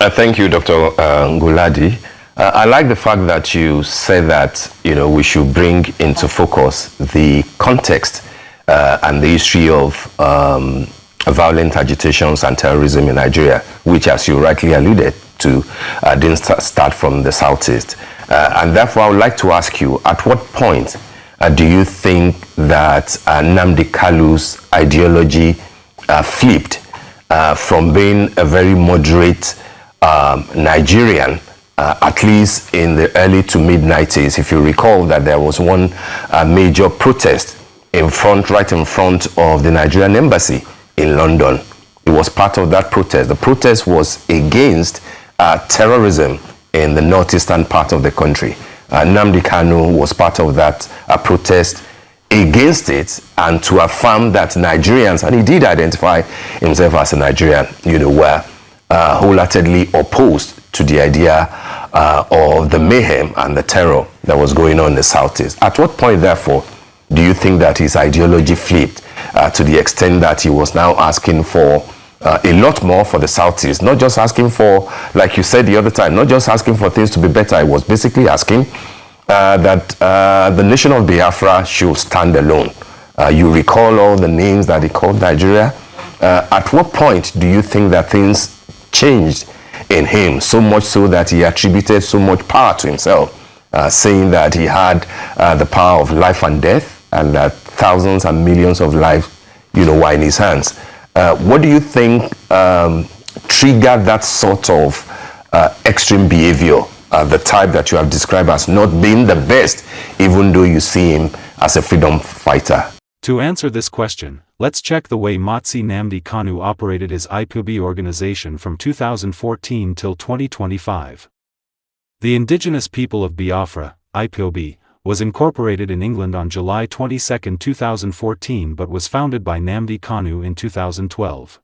Thank you, Dr. Guladi. I like the fact that you say that we should bring into focus the context and the history of violent agitations and terrorism in Nigeria, which, as you rightly alluded to, didn't start from the southeast. And therefore, I would like to ask you, at what point do you think that Nnamdi Kalu's ideology flipped from being a very moderate Nigerian, at least in the early to mid 90s? If you recall that there was one major protest right in front of the Nigerian embassy in London. It was part of that protest. The protest was against terrorism in the northeastern part of the country. Nnamdi Kanu was part of that protest against it, and to affirm that Nigerians, and he did identify himself as a Nigerian, were wholeheartedly opposed to the idea of the mayhem and the terror that was going on in the southeast. At what point, therefore, do you think that his ideology flipped to the extent that he was now asking for a lot more for the southeast? Not just asking for, like you said the other time, not just asking for things to be better. He was basically asking that the nation of Biafra should stand alone. You recall all the names that he called Nigeria. At what point do you think that things changed in him, so much so that he attributed so much power to himself, saying that he had the power of life and death, and that thousands and millions of lives, were in his hands? What do you think triggered that sort of extreme behavior, the type that you have described as not being the best, even though you see him as a freedom fighter? To answer this question, let's check the way Motsi Nnamdi Kanu operated his IPOB organization from 2014 till 2025. The Indigenous People of Biafra, IPOB, was incorporated in England on July 22, 2014, but was founded by Nnamdi Kanu in 2012.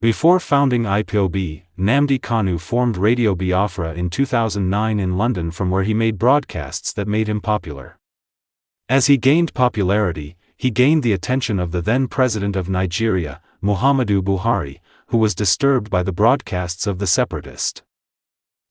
Before founding IPOB, Nnamdi Kanu formed Radio Biafra in 2009 in London, from where he made broadcasts that made him popular. As he gained popularity, he gained the attention of the then President of Nigeria, Muhammadu Buhari, who was disturbed by the broadcasts of the separatist.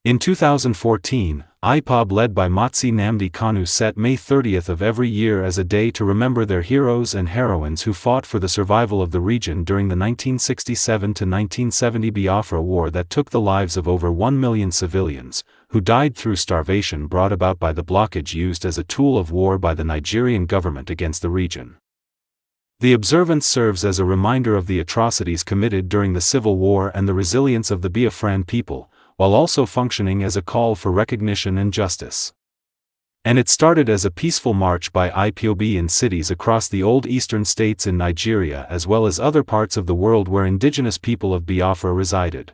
In 2014, IPOB led by Motsi Nnamdi Kanu set May 30th of every year as a day to remember their heroes and heroines who fought for the survival of the region during the 1967–1970 Biafra War that took the lives of over 1 million civilians, who died through starvation brought about by the blockage used as a tool of war by the Nigerian government against the region. The observance serves as a reminder of the atrocities committed during the Civil War and the resilience of the Biafran people, while also functioning as a call for recognition and justice. And it started as a peaceful march by IPOB in cities across the old eastern states in Nigeria as well as other parts of the world where indigenous people of Biafra resided.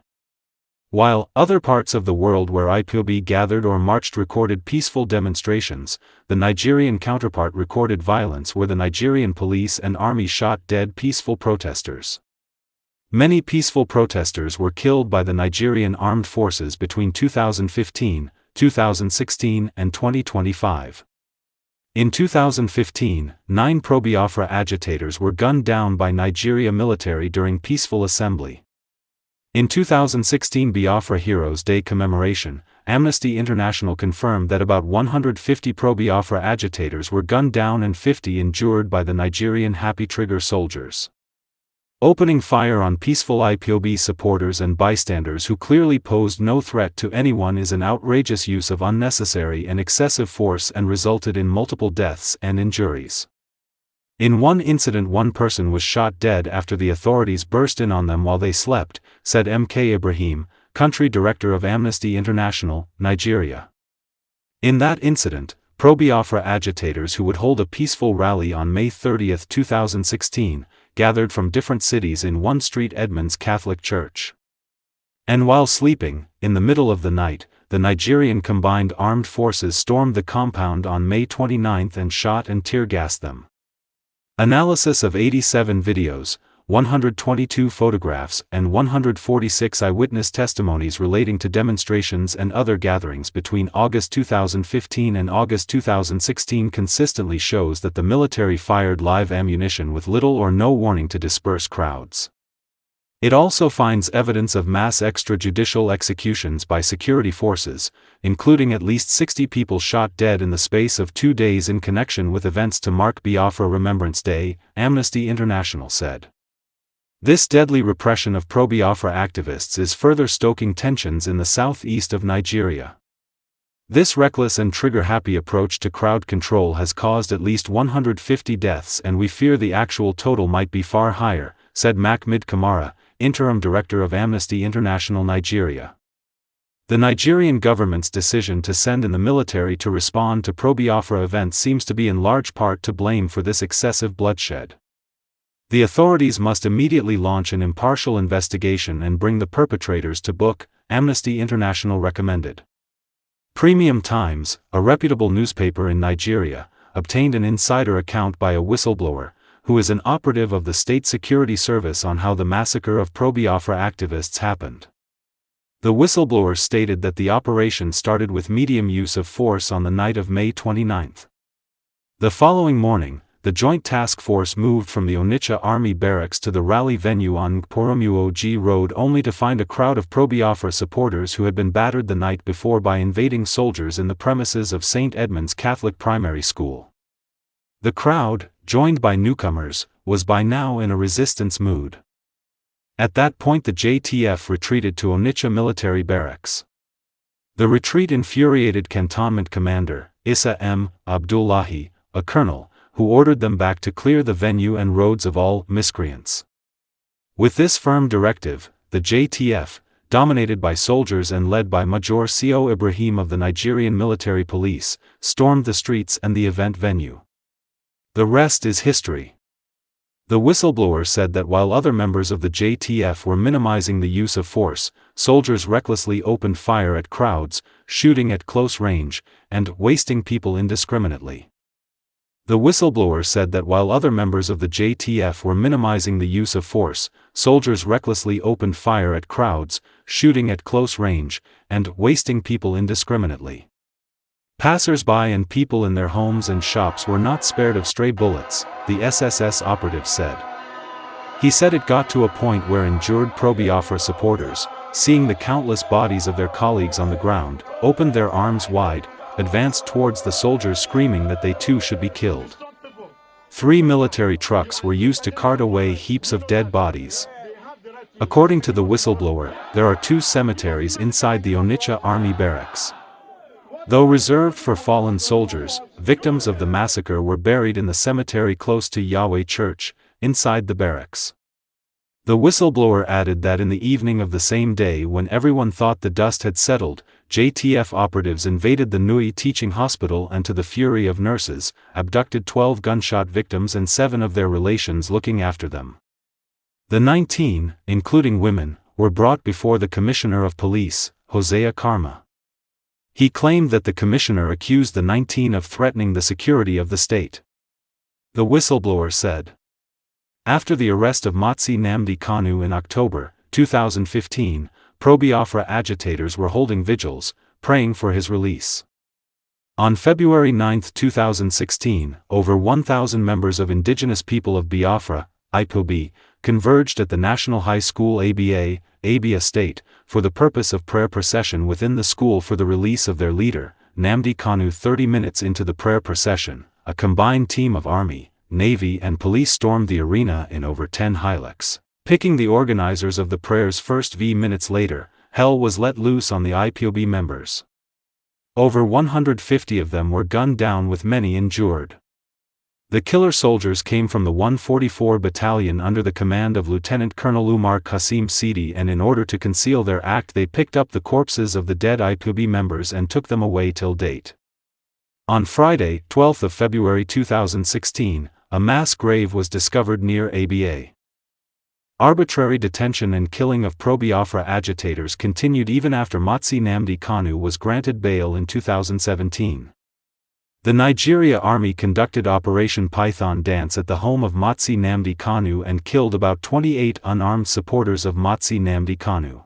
While other parts of the world where IPOB gathered or marched recorded peaceful demonstrations, the Nigerian counterpart recorded violence where the Nigerian police and army shot dead peaceful protesters. Many peaceful protesters were killed by the Nigerian armed forces between 2015, 2016 and 2025. In 2015, 9 pro-Biafra agitators were gunned down by Nigeria military during peaceful assembly. In 2016 Biafra Heroes Day commemoration, Amnesty International confirmed that about 150 pro-Biafra agitators were gunned down and 50 injured by the Nigerian Happy Trigger soldiers. Opening fire on peaceful IPOB supporters and bystanders who clearly posed no threat to anyone is an outrageous use of unnecessary and excessive force and resulted in multiple deaths and injuries. In one incident, one person was shot dead after the authorities burst in on them while they slept, said M.K. Ibrahim, country director of Amnesty International, Nigeria. In that incident, pro-Biafra agitators who would hold a peaceful rally on May 30, 2016, gathered from different cities in one street Edmund's Catholic Church. And while sleeping, in the middle of the night, the Nigerian Combined Armed Forces stormed the compound on May 29 and shot and tear-gassed them. Analysis of 87 videos, 122 photographs and 146 eyewitness testimonies relating to demonstrations and other gatherings between August 2015 and August 2016 consistently shows that the military fired live ammunition with little or no warning to disperse crowds. It also finds evidence of mass extrajudicial executions by security forces, including at least 60 people shot dead in the space of 2 days in connection with events to mark Biafra Remembrance Day, Amnesty International said. This deadly repression of pro-Biafra activists is further stoking tensions in the southeast of Nigeria. This reckless and trigger-happy approach to crowd control has caused at least 150 deaths, and we fear the actual total might be far higher, said Mahmoud Kamara, interim director of Amnesty International Nigeria. The Nigerian government's decision to send in the military to respond to pro-Biafra events seems to be in large part to blame for this excessive bloodshed. The authorities must immediately launch an impartial investigation and bring the perpetrators to book, Amnesty International recommended. Premium Times, a reputable newspaper in Nigeria, obtained an insider account by a whistleblower, who is an operative of the State Security Service, on how the massacre of pro-Biafra activists happened. The whistleblower stated that the operation started with medium use of force on the night of May 29. The following morning, the Joint Task Force moved from the Onitsha Army Barracks to the rally venue on Nkporomuoji Road, only to find a crowd of pro-Biafra supporters who had been battered the night before by invading soldiers in the premises of St. Edmund's Catholic Primary School. The crowd, joined by newcomers, was by now in a resistance mood. At that point the JTF retreated to Onitsha Military Barracks. The retreat infuriated Cantonment Commander, Issa M. Abdullahi, a colonel, who ordered them back to clear the venue and roads of all miscreants. With this firm directive, the JTF, dominated by soldiers and led by Major Co. Ibrahim of the Nigerian Military Police, stormed the streets and the event venue. The rest is history. The whistleblower said that while other members of the JTF were minimizing the use of force, soldiers recklessly opened fire at crowds, shooting at close range, and wasting people indiscriminately. The whistleblower said that while other members of the JTF were minimizing the use of force, soldiers recklessly opened fire at crowds, shooting at close range, and wasting people indiscriminately. Passers-by and people in their homes and shops were not spared of stray bullets, the SSS operative said. He said it got to a point where injured pro-Biafra supporters, seeing the countless bodies of their colleagues on the ground, opened their arms wide, advanced towards the soldiers screaming that they too should be killed. 3 military trucks were used to cart away heaps of dead bodies. According to the whistleblower, there are 2 cemeteries inside the Onitsha Army Barracks. Though reserved for fallen soldiers, victims of the massacre were buried in the cemetery close to Yahweh Church, inside the barracks. The whistleblower added that in the evening of the same day, when everyone thought the dust had settled, JTF operatives invaded the Nui Teaching Hospital and, to the fury of nurses, abducted 12 gunshot victims and 7 of their relations looking after them. The 19, including women, were brought before the Commissioner of Police, Hosea Karma. He claimed that the commissioner accused the 19 of threatening the security of the state. The whistleblower said. After the arrest of Motsi Nnamdi Kanu in October 2015, pro-Biafra agitators were holding vigils, praying for his release. On February 9, 2016, over 1,000 members of Indigenous People of Biafra, IPOB, converged at the National High School Abia State, for the purpose of prayer procession within the school for the release of their leader, Nnamdi Kanu. 30 minutes into the prayer procession, a combined team of Army, Navy and police stormed the arena in over 10 Hilux. Picking the organizers of the prayers first. Minutes later, hell was let loose on the IPOB members. Over 150 of them were gunned down with many injured. The killer soldiers came from the 144 Battalion under the command of Lieutenant Colonel Umar Qasim Sidi, and in order to conceal their act they picked up the corpses of the dead IPOB members and took them away till date. On Friday, 12th of February 2016, a mass grave was discovered near ABA. Arbitrary detention and killing of pro-Biafra agitators continued even after Motsi Nnamdi Kanu was granted bail in 2017. The Nigeria Army conducted Operation Python Dance at the home of Motsi Nnamdi Kanu and killed about 28 unarmed supporters of Motsi Nnamdi Kanu.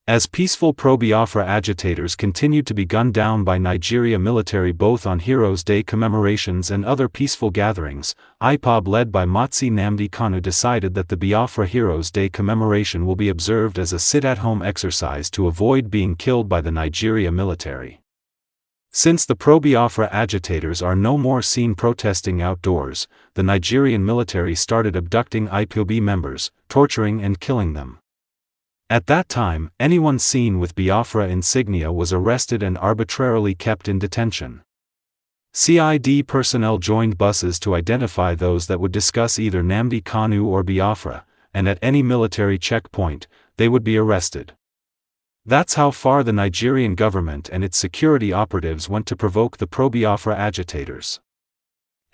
As peaceful pro-Biafra agitators continued to be gunned down by Nigeria military both on Heroes' Day commemorations and other peaceful gatherings, IPOB led by Mazi Nnamdi Kanu decided that the Biafra Heroes' Day commemoration will be observed as a sit-at-home exercise to avoid being killed by the Nigeria military. Since the pro-Biafra agitators are no more seen protesting outdoors, the Nigerian military started abducting IPOB members, torturing and killing them. At that time, anyone seen with Biafra insignia was arrested and arbitrarily kept in detention. CID personnel joined buses to identify those that would discuss either Nnamdi Kanu or Biafra, and at any military checkpoint, they would be arrested. That's how far the Nigerian government and its security operatives went to provoke the pro-Biafra agitators.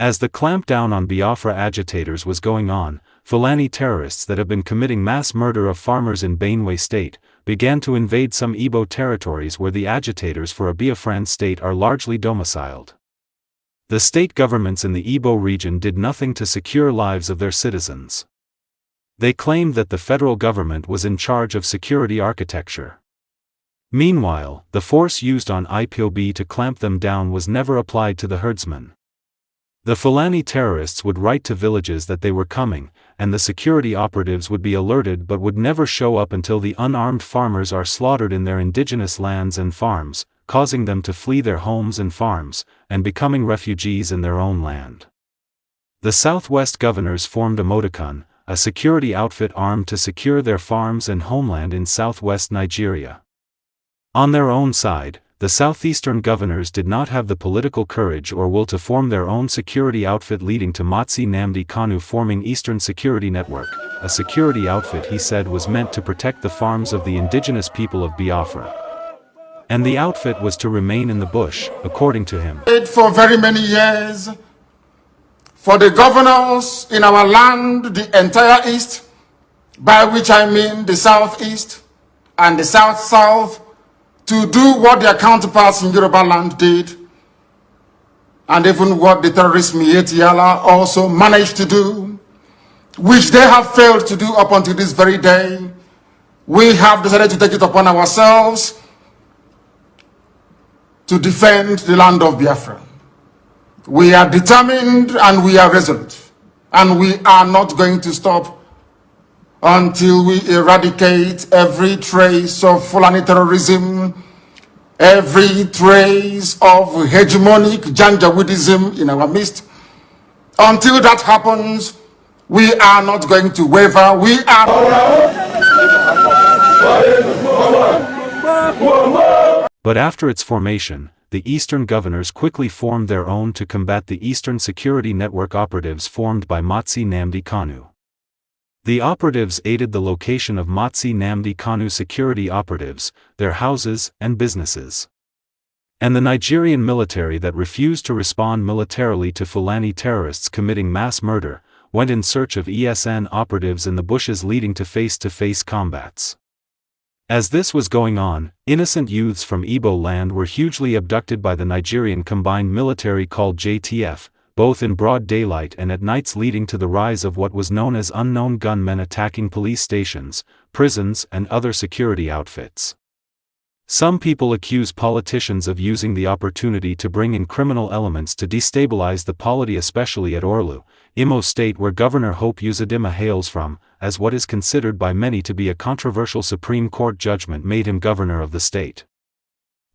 As the clampdown on Biafra agitators was going on, Fulani terrorists that have been committing mass murder of farmers in Benue State began to invade some Igbo territories where the agitators for a Biafran state are largely domiciled. The state governments in the Igbo region did nothing to secure lives of their citizens. They claimed that the federal government was in charge of security architecture. Meanwhile, the force used on IPOB to clamp them down was never applied to the herdsmen. The Fulani terrorists would write to villages that they were coming, and the security operatives would be alerted but would never show up until the unarmed farmers are slaughtered in their indigenous lands and farms, causing them to flee their homes and farms, and becoming refugees in their own land. The Southwest governors formed a Modicon, a security outfit armed to secure their farms and homeland in southwest Nigeria. On their own side, the southeastern governors did not have the political courage or will to form their own security outfit, leading to Mazi Nnamdi Kanu forming Eastern Security Network, a security outfit he said was meant to protect the farms of the indigenous people of Biafra. And the outfit was to remain in the bush, according to him. For very many years, for the governors in our land, the entire East, by which I mean the Southeast and the South-South, to do what their counterparts in Yoruba land did, and even what the terrorist Mietiala also managed to do, which they have failed to do up until this very day. We have decided to take it upon ourselves to defend the land of Biafra. We are determined and we are resolute, and we are not going to stop until we eradicate every trace of Fulani terrorism, every trace of hegemonic Janjaweedism in our midst. Until that happens, we are not going to waver. We are... But after its formation, the Eastern governors quickly formed their own to combat the Eastern Security Network operatives formed by Mazi Nnamdi Kanu. The operatives aided the location of Mazi Nnamdi Kanu security operatives, their houses and businesses. And the Nigerian military that refused to respond militarily to Fulani terrorists committing mass murder, went in search of ESN operatives in the bushes, leading to face-to-face combats. As this was going on, innocent youths from Igbo land were hugely abducted by the Nigerian combined military called JTF, both in broad daylight and at nights, leading to the rise of what was known as unknown gunmen attacking police stations, prisons and other security outfits. Some people accuse politicians of using the opportunity to bring in criminal elements to destabilize the polity, especially at Orlu, Imo State, where Governor Hope Uzodimma hails from, as what is considered by many to be a controversial Supreme Court judgment made him governor of the state.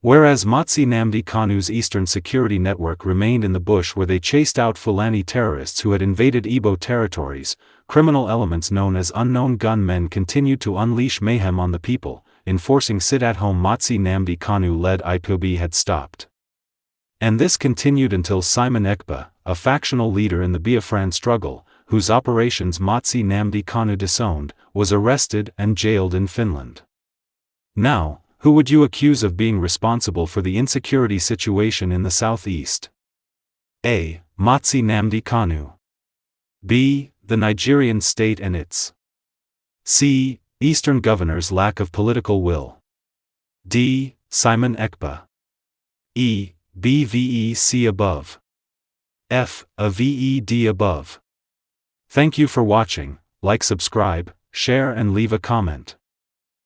Whereas Mazi Nnamdi Kanu's Eastern Security Network remained in the bush where they chased out Fulani terrorists who had invaded Igbo territories, criminal elements known as unknown gunmen continued to unleash mayhem on the people, enforcing sit-at-home Mazi Nnamdi Kanu-led IPOB had stopped. And this continued until Simon Ekpa, a factional leader in the Biafran struggle, whose operations Mazi Nnamdi Kanu disowned, was arrested and jailed in Finland. Now, who would you accuse of being responsible for the insecurity situation in the southeast? A. Mazi Nnamdi Kanu. B. The Nigerian state and its C. Eastern governors' lack of political will. D. Simon Ekpa. E. BVEC above. F. A VED above. Thank you for watching. Like, subscribe, share and leave a comment.